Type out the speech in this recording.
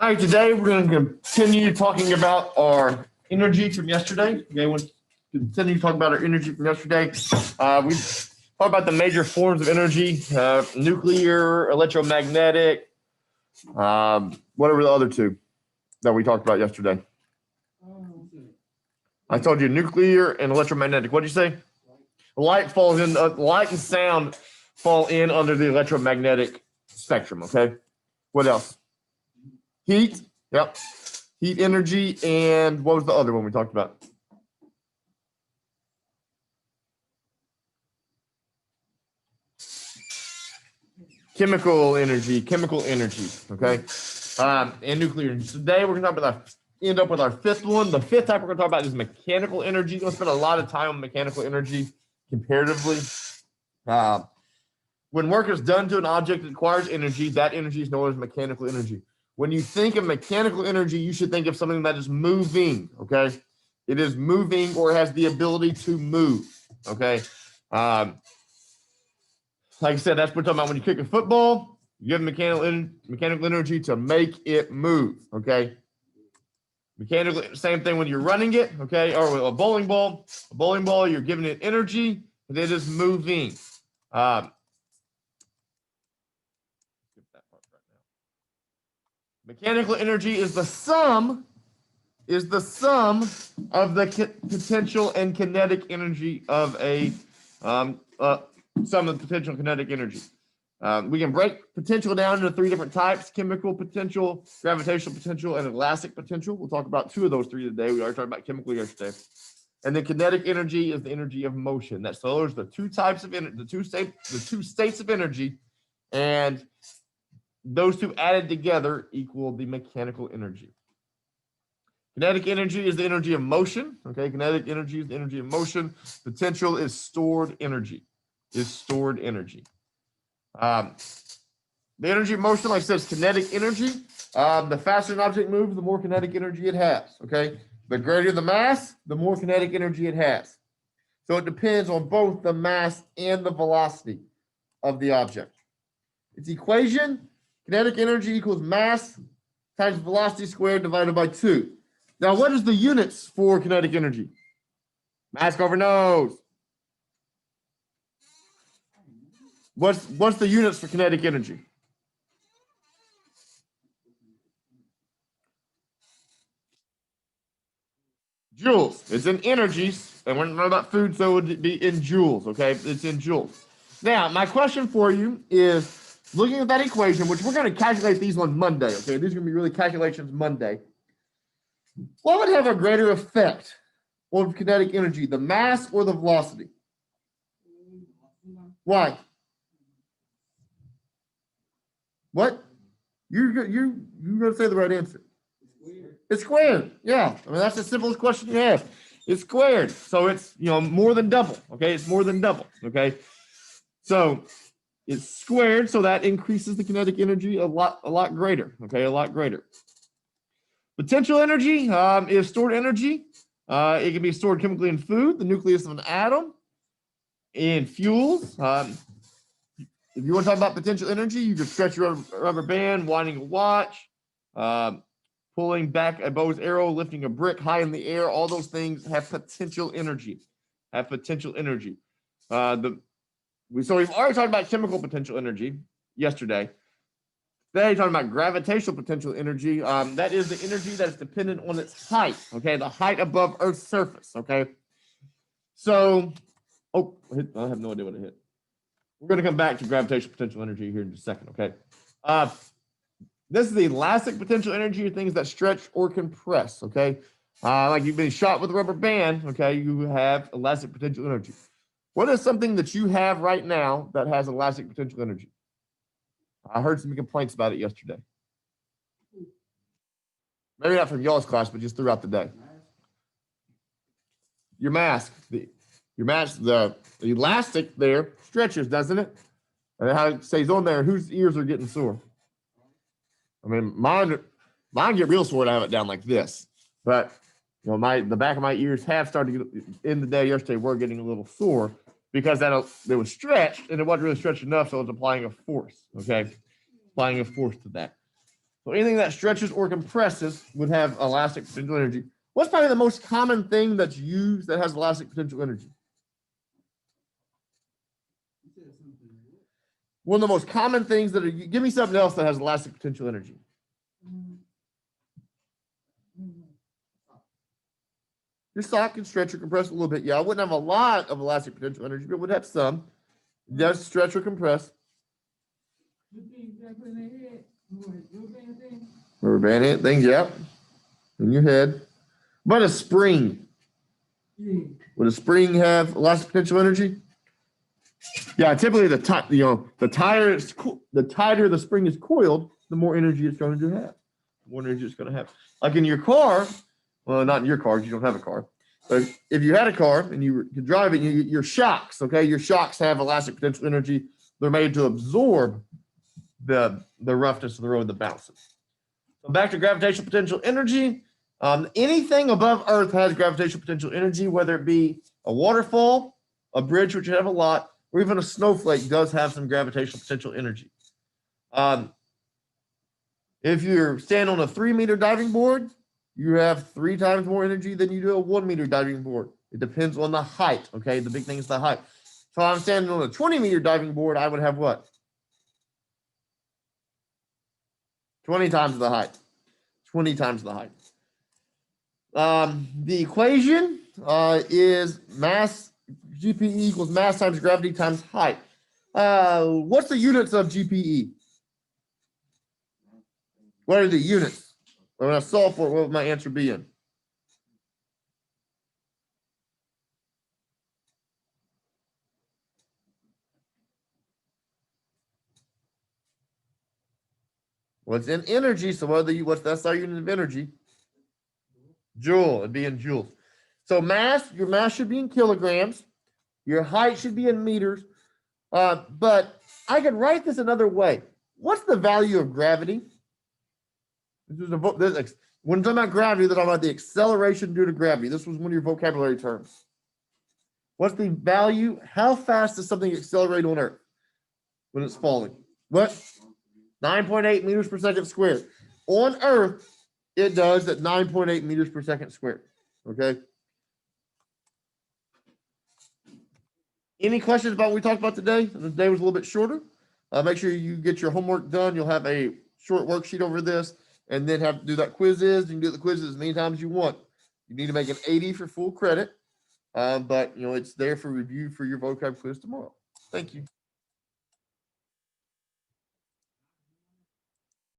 All right, today we're going to continue talking about our energy from yesterday. Okay, we'll continue talking about our energy from yesterday. We talked about the major forms of energy: nuclear, electromagnetic. What were the other two that we talked about yesterday? I told you nuclear and electromagnetic. What did you say? Light falls in. Light and sound fall in under the electromagnetic spectrum. Okay. What else? Heat. Yep. Heat energy. And what was the other one we talked about? Chemical energy. Chemical energy. Okay. And nuclear energy. Today we're going to end up with our fifth one. The fifth type we're going to talk about is mechanical energy. We're going to spend a lot of time on mechanical energy comparatively. When work is done to an object that requires energy, that energy is known as mechanical energy. When you think of mechanical energy, you should think of something that is moving, okay? It is moving or has the ability to move, okay? Like I said, that's what we're talking about when you kick a football. You give mechanical energy to make it move, okay? Mechanical, same thing when you're running it, okay? Or with a bowling ball. A bowling ball, you're giving it energy, and it is moving. Mechanical energy is the sum of the potential and kinetic energy of a sum of potential and kinetic energy. We can break potential down into three different types: chemical potential, gravitational potential, and elastic potential. We'll talk about two of those three today. We already talked about chemical yesterday. And then kinetic energy is the energy of motion. That's those the two types of the two states of energy, and those two added together equal the mechanical energy. Kinetic energy is the energy of motion. Okay, kinetic energy is the energy of motion. Potential is stored energy. The energy of motion, like I said, is kinetic energy. The faster an object moves, the more kinetic energy it has. Okay, the greater the mass, the more kinetic energy it has. So it depends on both the mass and the velocity of the object. Its equation: kinetic energy equals mass times velocity squared divided by 2. Now, what is the units for kinetic energy? Mass over knows. What's the units for kinetic energy? Joules. It's in energies, and we're not about food, so it would be in joules, okay? It's in joules. Now, my question for you is, looking at that equation, which we're going to calculate these on Monday, okay? These are going to be really calculations Monday. What would have a greater effect on kinetic energy, the mass or the velocity? Why? What? You're going to say the right answer. It's squared. Yeah. I mean, that's the simplest question you have. It's squared. So it's, more than double. Okay. It's more than double. Okay. So it's squared. So that increases the kinetic energy a lot greater. Okay. A lot greater. Potential energy is stored energy. It can be stored chemically in food, the nucleus of an atom, in fuels. If you want to talk about potential energy, you can stretch your rubber band, winding a watch, pulling back a bow's arrow, lifting a brick high in the air. All those things have potential energy. So we've already talked about chemical potential energy yesterday. Today, talking about gravitational potential energy. That is the energy that is dependent on its height. Okay, the height above Earth's surface. Okay. So, I have no idea what it hit. We're going to come back to gravitational potential energy here in just a second. Okay. This is the elastic potential energy, things that stretch or compress, okay? Like you've been shot with a rubber band, okay? You have elastic potential energy. What is something that you have right now that has elastic potential energy? I heard some complaints about it yesterday. Maybe not from y'all's class, but just throughout the day. Your mask. The elastic there stretches, doesn't it? And how it stays on there, whose ears are getting sore? I mean, mine get real sore when I have it down like this. But the back of my ears have started to get, in the day yesterday, were getting a little sore because it was stretched and it wasn't really stretched enough, so it was applying a force. Okay, applying a force to that. So anything that stretches or compresses would have elastic potential energy. What's probably the most common thing that's used that has elastic potential energy? One of the most common things that are, give me something else that has elastic potential energy. Your sock can stretch or compress a little bit. Yeah, I wouldn't have a lot of elastic potential energy, but would have some. It does stretch or compress. Rubber band things, yep. In your head. But a spring. Would a spring have elastic potential energy? Yeah, typically the tighter the spring is coiled, the more energy it's going to have. The more energy it's going to have. Like in your car, well, not in your car because you don't have a car. But if you had a car and you could drive it, your shocks, okay, your shocks have elastic potential energy. They're made to absorb the roughness of the road, the bounces. So back to gravitational potential energy. Anything above Earth has gravitational potential energy, whether it be a waterfall, a bridge, which you have a lot, or even a snowflake does have some gravitational potential energy. If you're standing on a 3-meter diving board, you have 3 times more energy than you do a 1-meter diving board. It depends on the height, okay? The big thing is the height. So if I'm standing on a 20-meter diving board, I would have what? 20 times the height. 20 times the height. The equation is mass, GPE equals mass times gravity times height. What's the units of GPE? What are the units? When I solve for it, what would my answer be in? What's in energy? So that's our unit of energy? Joule. It'd be in joules. So your mass should be in kilograms. Your height should be in meters. But I could write this another way. What's the value of gravity? When I'm talking about gravity, they're talking about the acceleration due to gravity. This was one of your vocabulary terms. What's the value? How fast does something accelerate on Earth when it's falling? What? 9.8 meters per second squared. On Earth, it does at 9.8 meters per second squared. Okay. Any questions about what we talked about today? The day was a little bit shorter. Make sure you get your homework done. You'll have a short worksheet over this, and then have to do that quizzes. You can do the quizzes as many times as you want. You need to make an 80 for full credit, but it's there for review for your vocab quiz tomorrow. Thank you.